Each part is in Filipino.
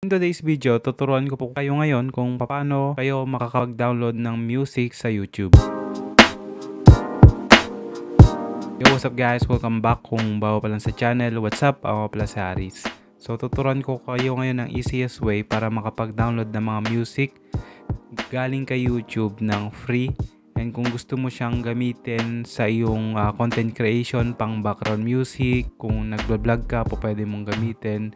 In today's video, tuturuan ko po kayo ngayon kung paano kayo makakapag-download ng music sa YouTube. Yo, what's up guys? Welcome back. Kung bago pa lang sa channel, what's up? Ako pala si Haris. So, tuturuan ko kayo ngayon ng easiest way para makapag-download ng mga music galing kay YouTube ng free. And kung gusto mo siyang gamitin sa iyong content creation, pang background music, kung nagbablog ka po pwede mong gamitin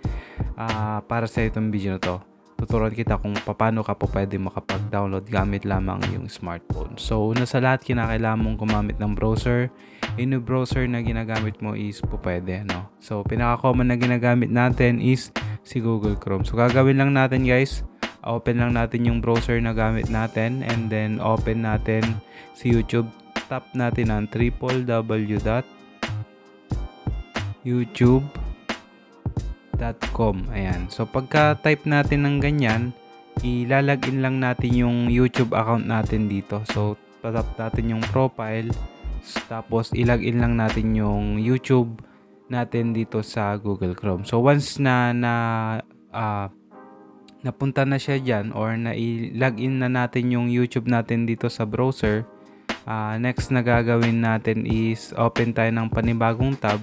para sa itong video na to. Tuturuan kita kung paano ka po pwede makapag-download gamit lamang yung smartphone. So una sa lahat, kinakailangan mong gumamit ng browser. Yung browser na ginagamit mo is po pwede, no? So pinaka-common na ginagamit natin is si Google Chrome. So gagawin lang natin guys, open lang natin yung browser na gamit natin and then open natin si YouTube. Tap natin ang www.youtube.com. Ayan. So pagka-type natin ng ganyan, ilalagin lang natin yung YouTube account natin dito. So tap natin yung profile, tapos ilagin lang natin yung YouTube natin dito sa Google Chrome. So once na napunta na siya dyan or na-login na natin yung YouTube natin dito sa browser, next na gagawin natin is open tayo ng panibagong tab,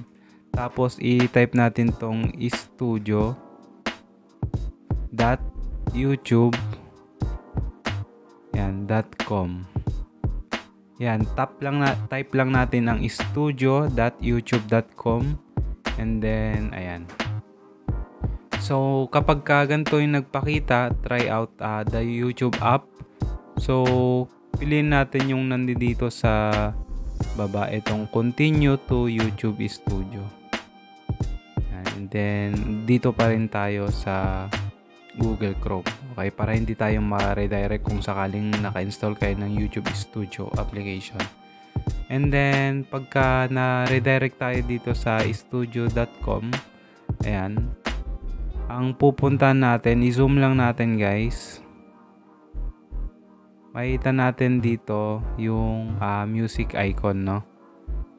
tapos i-type natin tong studio.youtube.com. Yan, type lang natin ang studio.youtube.com and then ayan. So, kapag ganito yung nagpakita, try out the YouTube app. So, piliin natin yung nandito sa baba, itong continue to YouTube Studio. And then, dito pa rin tayo sa Google Chrome. Okay, para hindi tayo ma-redirect kung sakaling naka-install kayo ng YouTube Studio application. And then, pagka na-redirect tayo dito sa studio.com, ayan, ang pupuntahan natin, i-zoom lang natin guys. Makita natin dito yung music icon, no?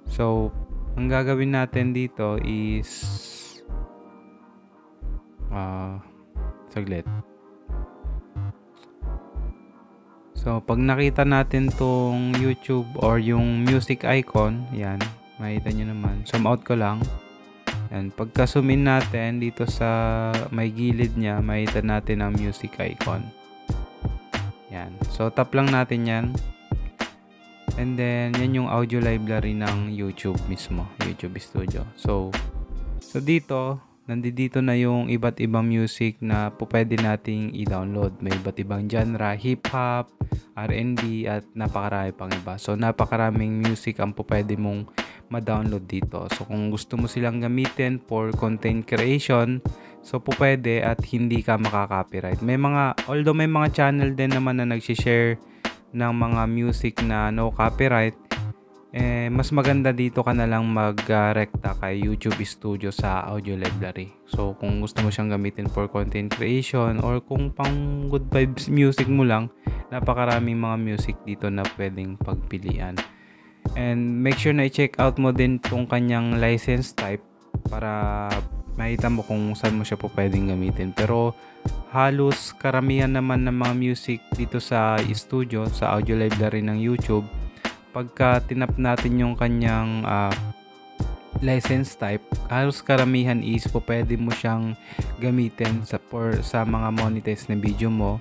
So, ang gagawin natin dito is saglit. So, pag nakita natin tong YouTube or yung music icon, yan, makita nyo naman. Zoom out ko lang. Yan, pagka-zoom in natin dito sa may gilid niya, makita natin ang music icon. Yan. So, tap lang natin yan. And then, yan yung audio library ng YouTube mismo, YouTube Studio. So dito, nandito na yung iba't ibang music na pwede nating i-download. May iba't ibang genre, hip-hop, R&B, at napakarami pang iba. So, napakaraming music ang pwede mong ma-download dito. So, kung gusto mo silang gamitin for content creation, so pwede at hindi ka makaka-copyright. Although may mga channel din naman na nag-share ng mga music na no copyright, mas maganda dito ka na lang mag-rekta kay YouTube Studio sa audio library. So, kung gusto mo siyang gamitin for content creation or kung pang good vibes music mo lang, napakaraming mga music dito na pwedeng pagpilian. And make sure na i-check out mo din tong kanyang license type para makita mo kung saan mo siya po pwedeng gamitin. Pero halos karamihan naman ng mga music dito sa studio, sa audio library ng YouTube, pagka tinap natin yung kanyang license type, halos karamihan is po pwede mo siyang gamitin sa mga monetized na video mo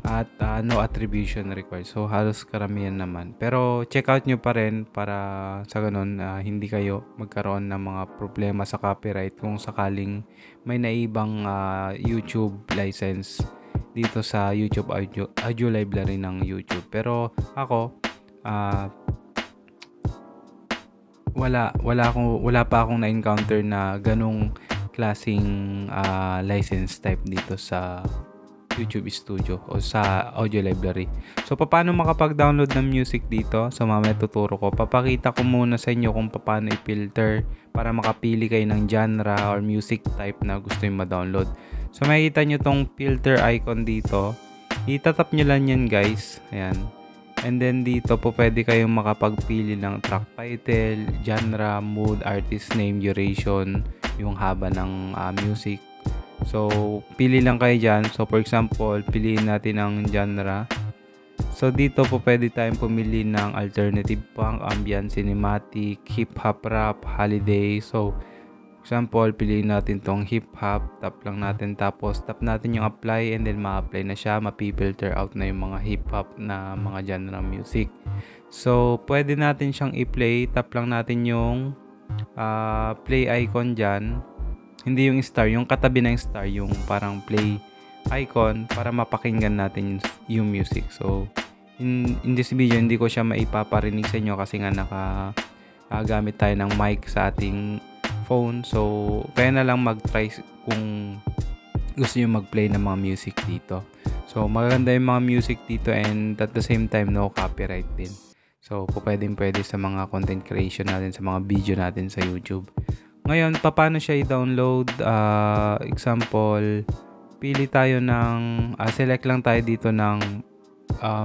at no attribution required. So halos karamihan naman. Pero check out nyo pa rin para sa ganun hindi kayo magkaroon ng mga problema sa copyright kung sakaling may naibang YouTube license dito sa YouTube audio library ng YouTube. Pero ako wala pa akong na-encounter na ganung klaseng license type dito sa YouTube Studio o sa audio library. So, paano makapag-download ng music dito? So, mamaya tuturo ko. Papakita ko muna sa inyo kung paano i-filter para makapili kayo ng genre or music type na gusto nyo ma-download. So, makikita nyo tong filter icon dito. Itatap nyo lang yan guys. Ayan. And then dito po pwede kayong makapagpili ng track title, genre, mood, artist name, duration, yung haba ng music. So, pili lang kayo dyan. So, for example, piliin natin ang genre. So, dito po pwede tayong pumili ng alternative punk, ambient, cinematic, hip-hop, rap, holiday. So, example, piliin natin tong hip-hop. Tap lang natin. Tapos, tap natin yung apply and then ma-apply na siya. Ma-filter out na yung mga hip-hop na mga genre music. So, pwede natin siyang i-play. Tap lang natin yung play icon dyan. Hindi yung star, yung katabi ng star, yung parang play icon para mapakinggan natin yung music. So, in this video, hindi ko siya maipaparinig sa inyo kasi nga nakagamit tayo ng mic sa ating phone. So, kaya na lang mag-try kung gusto nyo mag-play ng mga music dito. So, maganda yung mga music dito and at the same time, no copyright din. So, pwede sa mga content creation natin, sa mga video natin sa YouTube. Ngayon, paano siya i-download? Example, pili tayo ng, select lang tayo dito ng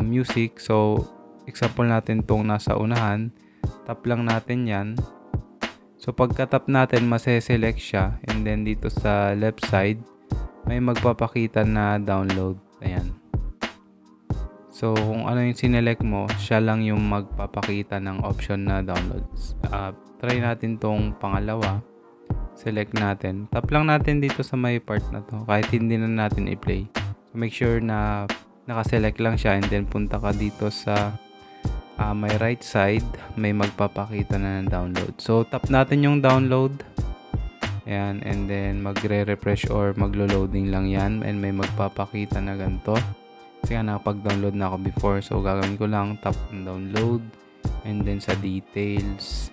music. So, example natin tong nasa unahan. Tap lang natin yan. So, pagka-tap natin, mase-select siya. And then, dito sa left side, may magpapakita na download. Ayan. So, kung ano yung sinelect mo, siya lang yung magpapakita ng option na downloads. Try natin tong pangalawa. Select natin. Tap lang natin dito sa may part na to. Kahit hindi na natin i-play. So, make sure na nakaselect lang siya. And then, punta ka dito sa may right side. May magpapakita na ng download. So, tap natin yung download. Ayan. And then, magre-refresh or maglo-loading lang yan. And may magpapakita na ganito. Kasi nga nakapag-download na ako before. So, gagawin ko lang. Tap on download. And then, sa details.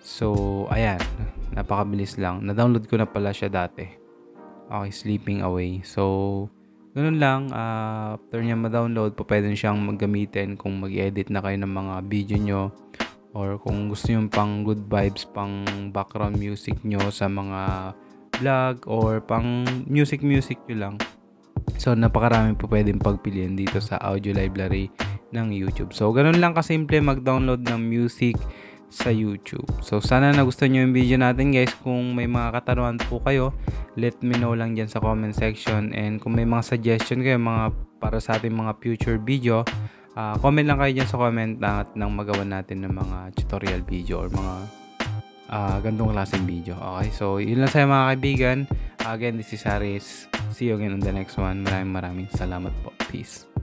So, ayan. Napakabilis lang. Na-download ko na pala siya dati. Okay, Sleeping Away. So, ganun lang. After niya ma-download, pwede siyang maggamitin kung mag-edit na kayo ng mga video nyo. Or kung gusto nyo pang good vibes, pang background music nyo sa mga vlog or pang music nyo lang. So, napakarami po pwedeng pagpilian dito sa audio library ng YouTube. So, ganun lang kasimple mag-download ng music sa YouTube. So, sana nagustuhan nyo yung video natin guys. Kung may mga katanungan po kayo, let me know lang dyan sa comment section. And kung may mga suggestion kayo para sa ating mga future video, comment lang kayo dyan sa comment at nang magawa natin ng mga tutorial video or mga gandong klaseng video. Okay, so yun lang sa'yo mga kaibigan. Again, this is Haris. See you again on the next one. Maraming salamat po. Peace.